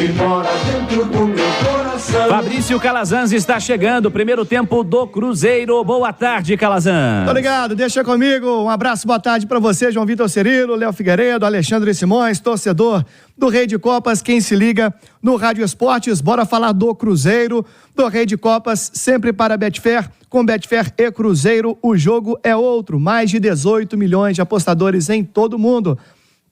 que mora dentro do meu coração. Fabrício Calazans está chegando, primeiro tempo do Cruzeiro. Boa tarde, Calazans. Tô ligado, deixa comigo. Um abraço, boa tarde pra você, João Vitor Cirilo, Léo Figueiredo, Alexandre Simões, torcedor do Rei de Copas, quem se liga no Rádio Esportes. Bora falar do Cruzeiro, do Rei de Copas, sempre para a Betfair. Com Betfair e Cruzeiro, o jogo é outro. Mais de 18 milhões de apostadores em todo o mundo.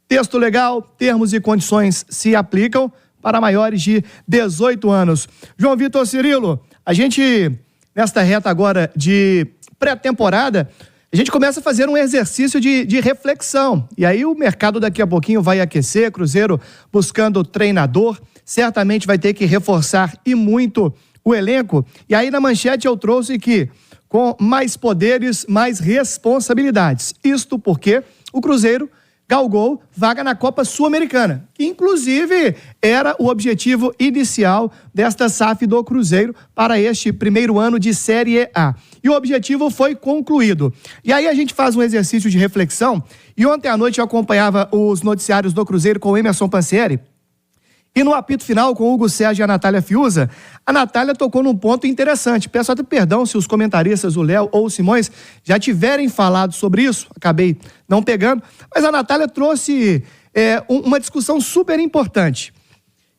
Texto legal, termos e condições se aplicam para maiores de 18 anos. João Vitor Cirilo, a gente, nesta reta agora de pré-temporada, a gente começa a fazer um exercício de reflexão. E aí o mercado daqui a pouquinho vai aquecer, Cruzeiro buscando treinador, certamente vai ter que reforçar e muito o elenco. E aí na manchete eu trouxe que com mais poderes, mais responsabilidades. Isto porque o Cruzeiro galgou vaga na Copa Sul-Americana, que inclusive era o objetivo inicial desta SAF do Cruzeiro para este primeiro ano de Série A. E o objetivo foi concluído. E aí a gente faz um exercício de reflexão, e ontem à noite eu acompanhava os noticiários do Cruzeiro com o Emerson Pansieri, e no apito final, com o Hugo Sérgio e a Natália Fiuza, a Natália tocou num ponto interessante. Peço até perdão se os comentaristas, o Léo ou o Simões, já tiverem falado sobre isso. Acabei não pegando. Mas a Natália trouxe uma discussão super importante.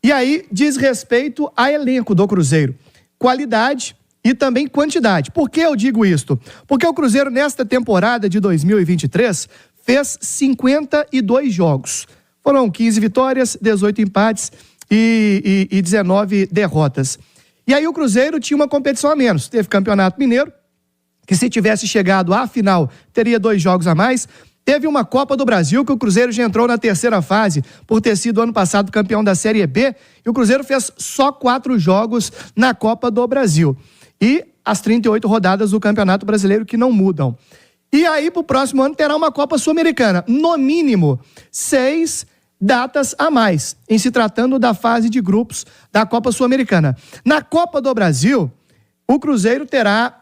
E aí diz respeito a elenco do Cruzeiro. Qualidade e também quantidade. Por que eu digo isto? Porque o Cruzeiro, nesta temporada de 2023, fez 52 jogos. Foram 15 vitórias, 18 empates e 19 derrotas. E aí o Cruzeiro tinha uma competição a menos. Teve Campeonato Mineiro, que se tivesse chegado à final, teria 2 jogos a mais. Teve uma Copa do Brasil, que o Cruzeiro já entrou na terceira fase, por ter sido ano passado campeão da Série B. E o Cruzeiro fez só 4 jogos na Copa do Brasil. E as 38 rodadas do Campeonato Brasileiro que não mudam. E aí, pro próximo ano, terá uma Copa Sul-Americana. No mínimo, 6 datas a mais, em se tratando da fase de grupos da Copa Sul-Americana. Na Copa do Brasil, o Cruzeiro terá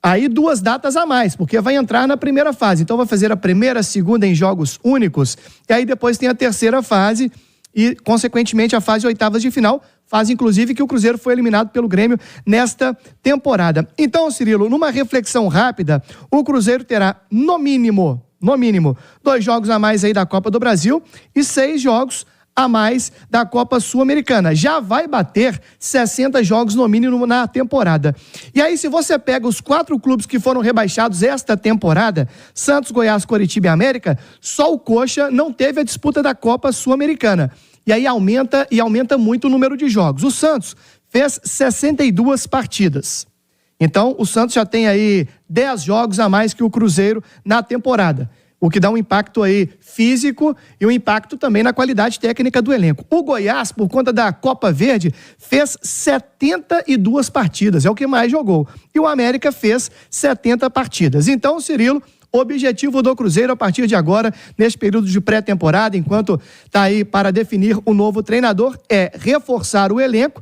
aí 2 datas a mais, porque vai entrar na primeira fase. Então vai fazer a primeira, a segunda em jogos únicos, e aí depois tem a terceira fase e, consequentemente, a fase de oitavas de final, fase, inclusive, que o Cruzeiro foi eliminado pelo Grêmio nesta temporada. Então, Cirilo, numa reflexão rápida, o Cruzeiro terá, no mínimo, 2 jogos a mais aí da Copa do Brasil e 6 jogos a mais da Copa Sul-Americana. Já vai bater 60 jogos no mínimo na temporada. E aí, se você pega os 4 clubes que foram rebaixados esta temporada, Santos, Goiás, Coritiba e América, só o Coxa não teve a disputa da Copa Sul-Americana. E aí aumenta muito o número de jogos. O Santos fez 62 partidas. Então, o Santos já tem aí 10 jogos a mais que o Cruzeiro na temporada, o que dá um impacto aí físico e um impacto também na qualidade técnica do elenco. O Goiás, por conta da Copa Verde, fez 72 partidas, é o que mais jogou. E o América fez 70 partidas. Então, Cirilo, o objetivo do Cruzeiro a partir de agora, nesse período de pré-temporada, enquanto está aí para definir o novo treinador, é reforçar o elenco,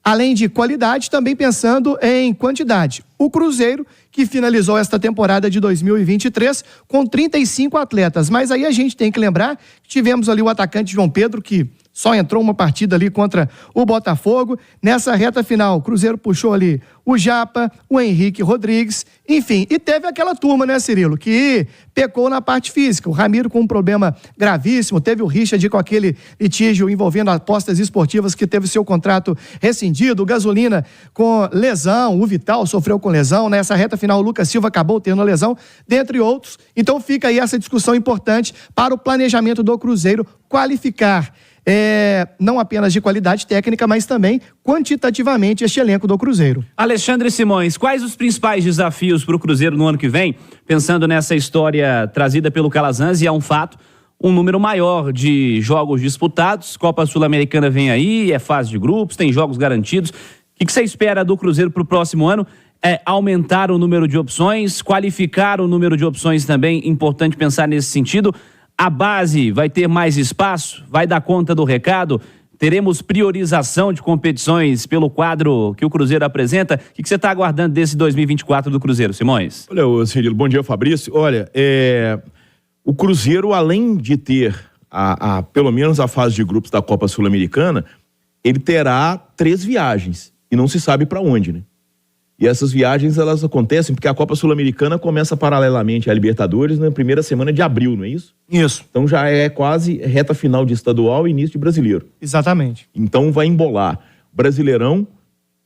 além de qualidade, também pensando em quantidade. O Cruzeiro, que finalizou esta temporada de 2023 com 35 atletas. Mas aí a gente tem que lembrar que tivemos ali o atacante João Pedro, que só entrou uma partida ali contra o Botafogo. Nessa reta final, o Cruzeiro puxou ali o Japa, o Henrique Rodrigues, enfim. E teve aquela turma, né, Cirilo, que pecou na parte física. O Ramiro com um problema gravíssimo, teve o Richard com aquele litígio envolvendo apostas esportivas que teve seu contrato rescindido, o Gasolina com lesão, o Vital sofreu com lesão. Nessa reta final, o Lucas Silva acabou tendo a lesão, dentre outros. Então fica aí essa discussão importante para o planejamento do Cruzeiro qualificar não apenas de qualidade técnica, mas também quantitativamente este elenco do Cruzeiro. Alexandre Simões, quais os principais desafios para o Cruzeiro no ano que vem? Pensando nessa história trazida pelo Calazans, e é um fato, um número maior de jogos disputados, Copa Sul-Americana vem aí, é fase de grupos, tem jogos garantidos. O que você espera do Cruzeiro para o próximo ano? É aumentar o número de opções, qualificar o número de opções também, importante pensar nesse sentido. A base vai ter mais espaço? Vai dar conta do recado? Teremos priorização de competições pelo quadro que o Cruzeiro apresenta? O que você está aguardando desse 2024 do Cruzeiro, Simões? Olha, Cirilo, bom dia, Fabrício. Olha, o Cruzeiro, além de ter pelo menos a fase de grupos da Copa Sul-Americana, ele terá 3 viagens e não se sabe para onde, né? E essas viagens, elas acontecem porque a Copa Sul-Americana começa paralelamente à Libertadores na primeira semana de abril, não é isso? Isso. Então já é quase reta final de estadual e início de brasileiro. Exatamente. Então vai embolar Brasileirão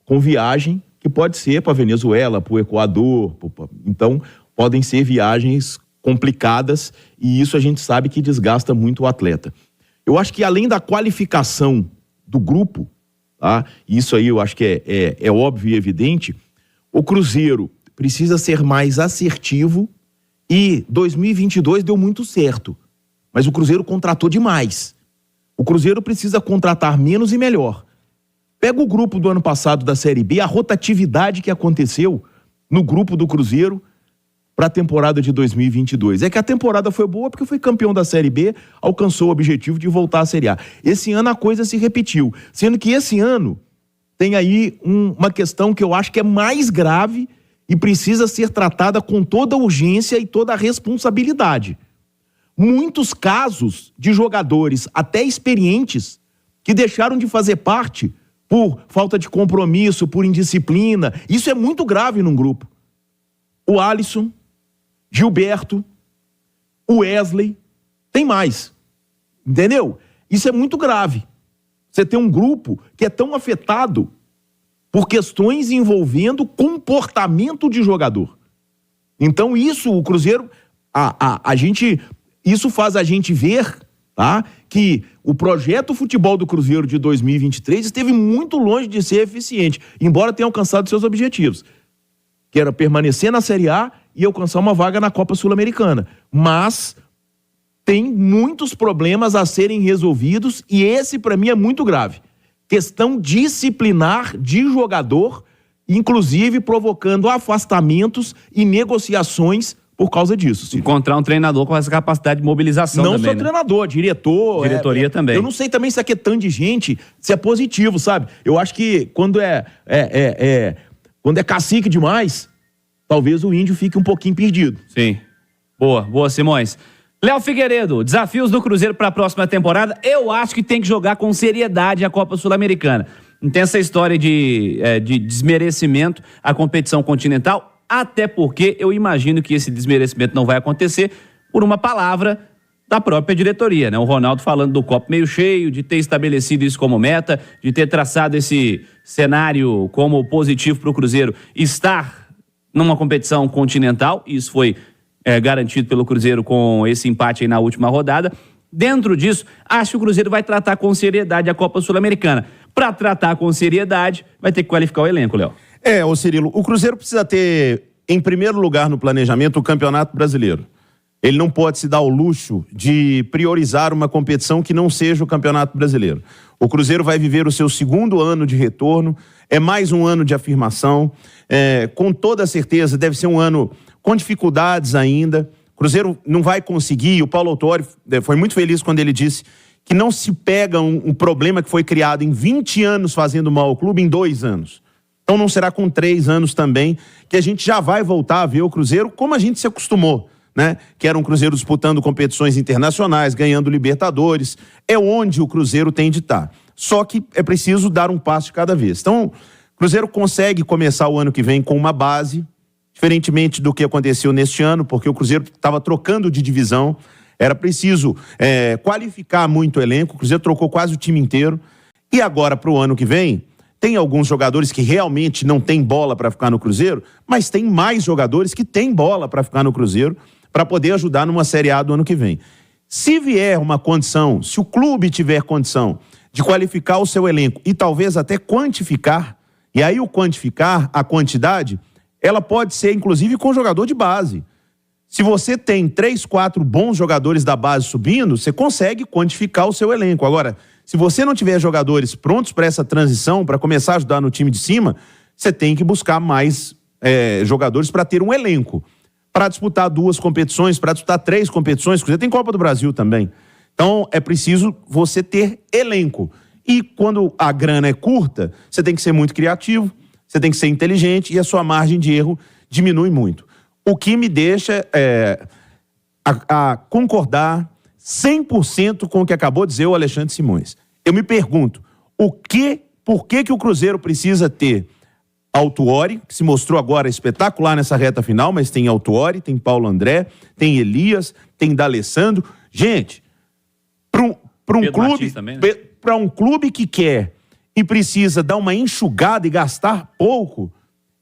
com viagem que pode ser para Venezuela, para o Equador. Então podem ser viagens complicadas e isso a gente sabe que desgasta muito o atleta. Eu acho que além da qualificação do grupo, tá? Isso aí eu acho que é óbvio e evidente, o Cruzeiro precisa ser mais assertivo e 2022 deu muito certo, mas o Cruzeiro contratou demais. O Cruzeiro precisa contratar menos e melhor. Pega o grupo do ano passado da Série B, a rotatividade que aconteceu no grupo do Cruzeiro para a temporada de 2022. É que a temporada foi boa porque foi campeão da Série B, alcançou o objetivo de voltar à Série A. Esse ano a coisa se repetiu, sendo que esse ano tem aí uma questão que eu acho que é mais grave e precisa ser tratada com toda a urgência e toda a responsabilidade. Muitos casos de jogadores, até experientes, que deixaram de fazer parte por falta de compromisso, por indisciplina. Isso é muito grave num grupo. O Alisson, Gilberto, o Wesley, tem mais. Entendeu? Isso é muito grave. Você tem um grupo que é tão afetado por questões envolvendo comportamento de jogador. Então isso, o Cruzeiro, isso faz a gente ver, tá, que o projeto futebol do Cruzeiro de 2023 esteve muito longe de ser eficiente, embora tenha alcançado seus objetivos, que era permanecer na Série A e alcançar uma vaga na Copa Sul-Americana. Mas tem muitos problemas a serem resolvidos e esse, para mim, é muito grave. Questão disciplinar de jogador, inclusive provocando afastamentos e negociações por causa disso. Ciro. Encontrar um treinador com essa capacidade de mobilização não também, só né? treinador, diretor. Diretoria também. Eu não sei também se aqui é tanto de gente, se é positivo, sabe? Eu acho que quando quando é cacique demais, talvez o índio fique um pouquinho perdido. Sim. Boa, Simões. Léo Figueiredo, desafios do Cruzeiro para a próxima temporada. Eu acho que tem que jogar com seriedade a Copa Sul-Americana. Não tem essa história de desmerecimento à competição continental, até porque eu imagino que esse desmerecimento não vai acontecer por uma palavra da própria diretoria, né? O Ronaldo falando do copo meio cheio, de ter estabelecido isso como meta, de ter traçado esse cenário como positivo para o Cruzeiro estar numa competição continental. Isso foi garantido pelo Cruzeiro com esse empate aí na última rodada. Dentro disso, acho que o Cruzeiro vai tratar com seriedade a Copa Sul-Americana. Para tratar com seriedade, vai ter que qualificar o elenco, Léo. Ô Cirilo, o Cruzeiro precisa ter, em primeiro lugar no planejamento, o Campeonato Brasileiro. Ele não pode se dar o luxo de priorizar uma competição que não seja o Campeonato Brasileiro. O Cruzeiro vai viver o seu 2º ano de retorno, é mais um ano de afirmação, com toda certeza deve ser um ano com dificuldades ainda. O Cruzeiro não vai conseguir, o Paulo Autori foi muito feliz quando ele disse que não se pega um problema que foi criado em 20 anos fazendo mal ao clube em 2 anos. Então não será com 3 anos também que a gente já vai voltar a ver o Cruzeiro como a gente se acostumou, né? Que era um Cruzeiro disputando competições internacionais, ganhando Libertadores. É onde o Cruzeiro tem de estar. Só que é preciso dar um passo de cada vez. Então, o Cruzeiro consegue começar o ano que vem com uma base, diferentemente do que aconteceu neste ano, porque o Cruzeiro estava trocando de divisão, era preciso qualificar muito o elenco, o Cruzeiro trocou quase o time inteiro, e agora para o ano que vem, tem alguns jogadores que realmente não têm bola para ficar no Cruzeiro, mas tem mais jogadores que têm bola para ficar no Cruzeiro, para poder ajudar numa Série A do ano que vem. Se vier uma condição, se o clube tiver condição de qualificar o seu elenco e talvez até quantificar, e aí o quantificar, a quantidade, ela pode ser, inclusive, com jogador de base. Se você tem 3, 4 bons jogadores da base subindo, você consegue quantificar o seu elenco. Agora, se você não tiver jogadores prontos para essa transição, para começar a ajudar no time de cima, você tem que buscar mais jogadores para ter um elenco. Para disputar 2 competições, para disputar 3 competições, você tem Copa do Brasil também. Então, é preciso você ter elenco. E quando a grana é curta, você tem que ser muito criativo, você tem que ser inteligente e a sua margem de erro diminui muito. O que me deixa a concordar 100% com o que acabou de dizer o Alexandre Simões. Eu me pergunto, Por que o Cruzeiro precisa ter Autuori, que se mostrou agora espetacular nessa reta final, mas tem Autuori, tem Paulo André, tem Elias, tem D'Alessandro. Gente, para um clube que quer e precisa dar uma enxugada e gastar pouco,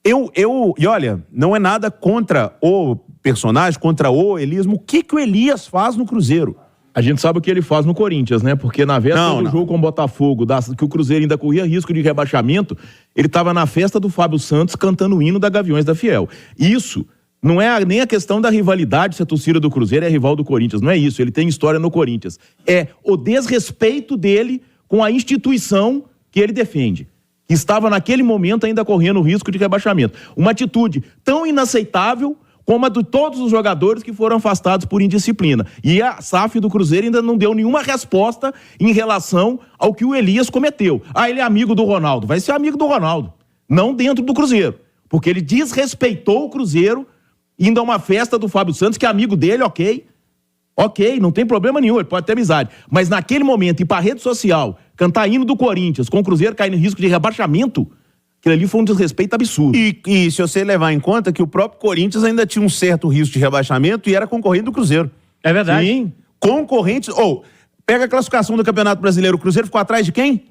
e olha, não é nada contra o personagem, contra o Elias, mas o que o Elias faz no Cruzeiro? A gente sabe o que ele faz no Corinthians, né? Porque na véspera do jogo com o Botafogo, que o Cruzeiro ainda corria risco de rebaixamento, ele estava na festa do Fábio Santos cantando o hino da Gaviões da Fiel. Isso não é nem a questão da rivalidade, se a torcida do Cruzeiro é rival do Corinthians, não é isso, ele tem história no Corinthians. É o desrespeito dele com a instituição que ele defende, que estava naquele momento ainda correndo o risco de rebaixamento. Uma atitude tão inaceitável como a de todos os jogadores que foram afastados por indisciplina. E a SAF do Cruzeiro ainda não deu nenhuma resposta em relação ao que o Elias cometeu. Ah, ele é amigo do Ronaldo. Vai ser amigo do Ronaldo, não dentro do Cruzeiro. Porque ele desrespeitou o Cruzeiro, indo a uma festa do Fábio Santos, que é amigo dele, ok, não tem problema nenhum, ele pode ter amizade. Mas naquele momento, ir para a rede social, cantar hino do Corinthians, com o Cruzeiro caindo em risco de rebaixamento, aquilo ali foi um desrespeito absurdo. E se você levar em conta que o próprio Corinthians ainda tinha um certo risco de rebaixamento e era concorrente do Cruzeiro. É verdade. Sim, concorrente. Pega a classificação do Campeonato Brasileiro. O Cruzeiro ficou atrás de quem?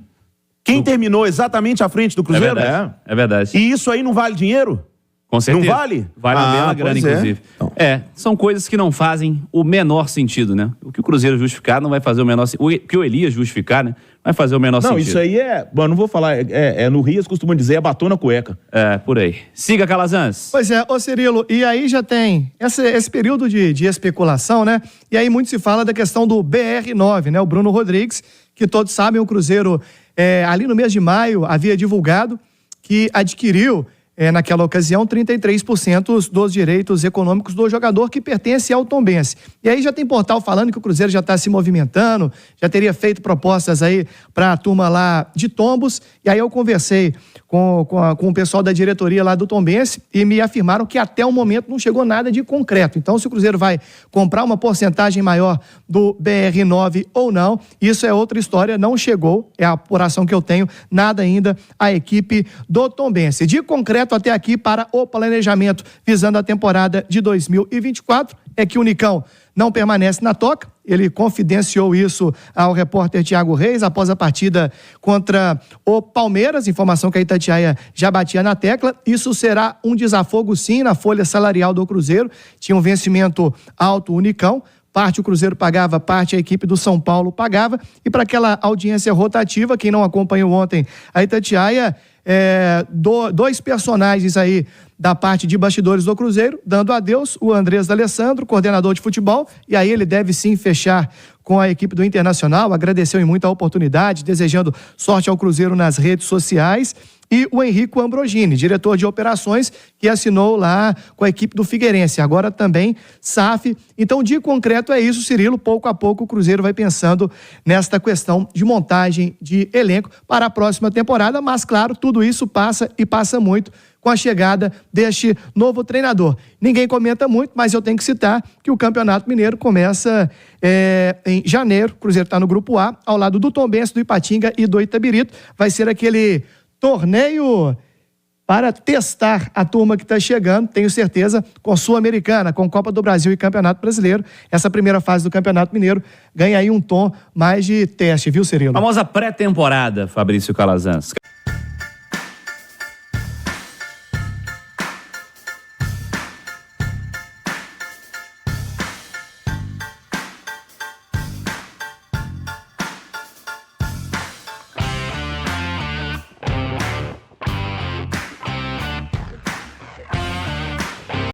Quem terminou exatamente à frente do Cruzeiro? É verdade. E isso aí não vale dinheiro? Com certeza. Não vale? Vale a mesma grana, inclusive. Então. São coisas que não fazem o menor sentido, né? O que o Cruzeiro justificar não vai fazer o menor sentido. O que o Elias justificar, né? Vai fazer o menor sentido. Não, isso aí não vou falar, no Rio eles costumam dizer, é batom na cueca. Por aí. Siga, Calazans. Pois é, ô Cirilo, e aí já tem esse período de especulação, né? E aí muito se fala da questão do BR9, né? O Bruno Rodrigues, que todos sabem, o Cruzeiro, ali no mês de maio, havia divulgado que adquiriu, naquela ocasião, 33% dos direitos econômicos do jogador que pertence ao Tombense. E aí já tem portal falando que o Cruzeiro já está se movimentando, já teria feito propostas aí para a turma lá de Tombos, e aí eu conversei com o pessoal da diretoria lá do Tombense e me afirmaram que até o momento não chegou nada de concreto. Então, se o Cruzeiro vai comprar uma porcentagem maior do BR9 ou não, isso é outra história, não chegou, é a apuração que eu tenho, nada ainda a equipe do Tombense. De concreto até aqui para o planejamento visando a temporada de 2024 é que o Nicão não permanece na toca. Ele confidenciou isso ao repórter Thiago Reis após a partida contra o Palmeiras, informação que a Itatiaia já batia na tecla. Isso será um desafogo sim na folha salarial do Cruzeiro, tinha um vencimento alto o Nicão, parte o Cruzeiro pagava, parte a equipe do São Paulo pagava, e para aquela audiência rotativa, quem não acompanhou ontem a Itatiaia, dois personagens aí da parte de bastidores do Cruzeiro, dando adeus, o Andrés D'Alessandro, coordenador de futebol, e aí ele deve sim fechar com a equipe do Internacional, agradeceu em muito a oportunidade, desejando sorte ao Cruzeiro nas redes sociais, e o Henrico Ambrogini, diretor de operações, que assinou lá com a equipe do Figueirense, agora também SAF. Então, de concreto é isso, Cirilo, pouco a pouco o Cruzeiro vai pensando nesta questão de montagem de elenco para a próxima temporada, mas claro, tudo isso passa e passa muito com a chegada deste novo treinador. Ninguém comenta muito, mas eu tenho que citar que o Campeonato Mineiro começa em janeiro, o Cruzeiro está no Grupo A, ao lado do Tombense, do Ipatinga e do Itabirito, vai ser aquele torneio para testar a turma que está chegando, tenho certeza, com Sul-Americana, com Copa do Brasil e Campeonato Brasileiro. Essa primeira fase do Campeonato Mineiro ganha aí um tom mais de teste, viu, Cirilo? Famosa pré-temporada, Fabrício Calazans.